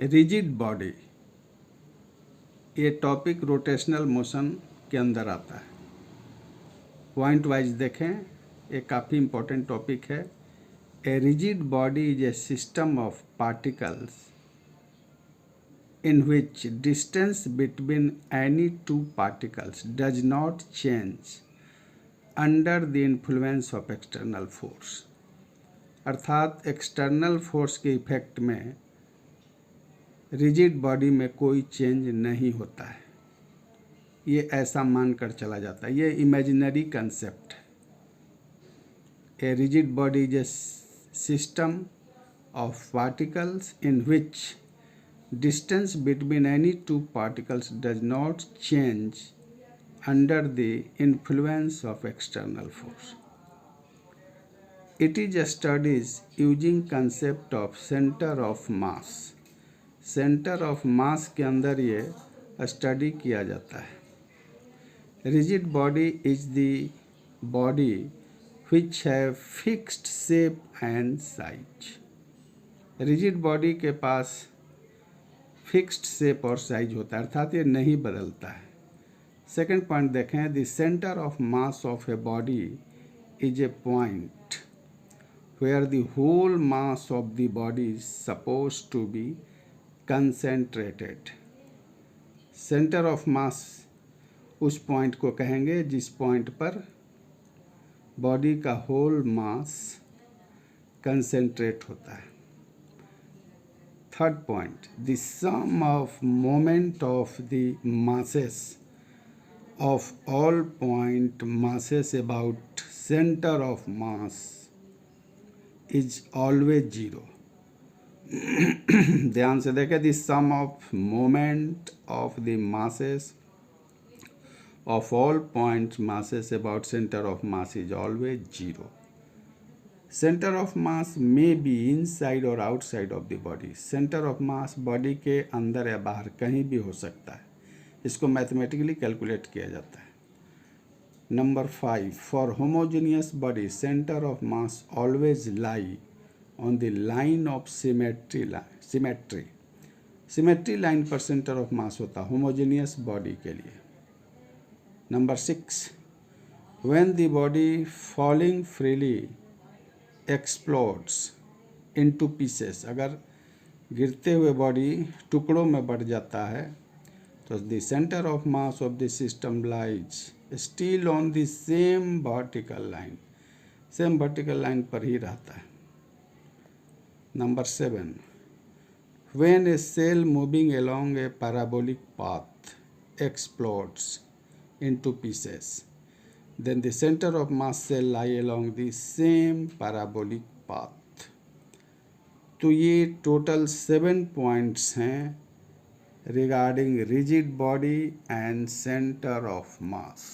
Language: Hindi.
रिजिड बॉडी, ये टॉपिक रोटेशनल मोशन के अंदर आता है। पॉइंट वाइज देखें, ये काफ़ी इम्पोर्टेंट टॉपिक है। A rigid body is A system of particles in which distance between any two particles does not change under the influence of external force। अर्थात एक्सटर्नल फोर्स के इफेक्ट में रिजिड बॉडी में कोई चेंज नहीं होता है, ये ऐसा मानकर चला जाता है। ये इमेजिनरी कंसेप्ट है। A rigid body is A system of particles in which distance between any two particles does not change under the influence of external force। It is studies using concept of center of mass। center of mass के अंदर ये स्टडी किया जाता है। rigid body is the body which have fixed shape and size। rigid body के पास फिक्स्ड शेप और साइज होता है, अर्थात ये नहीं बदलता है। सेकंड पॉइंट देखें, the centre of mass of a body is a point where the whole mass of the body is suppose to be concentrated. Centre of mass उस पॉइंट को कहेंगे जिस पॉइंट पर बॉडी का होल मास कंसेंट्रेट होता है। Third point, the sum of moment of the masses of all point masses about center of mass is always zero। ध्यान से देखें, the sum of moment of the masses of all point masses about center of mass is always zero। Centre of मास में बी इनसाइड और outside of the body. Centre of mass body के अंदर या बाहर कहीं भी हो सकता है, इसको मैथमेटिकली कैलकुलेट किया जाता है। Number 5, for homogeneous body centre of mass always lie on the line of symmetry. Symmetry line पर सेंटर ऑफ मास होता है होमोजेनियस बॉडी के लिए। Number 6, when the body falling freely explodes into pieces. अगर गिरते हुए बॉडी टुकड़ों में बढ़ जाता है तो the centre of mass of the system lies still on the same vertical line. Same vertical line पर ही रहता है। Number 7, when a shell moving along a parabolic path explodes into pieces then the center of mass shall lie along the same parabolic path। तो ये टोटल 7 पॉइंट्स हैं regarding rigid body and centre of mass.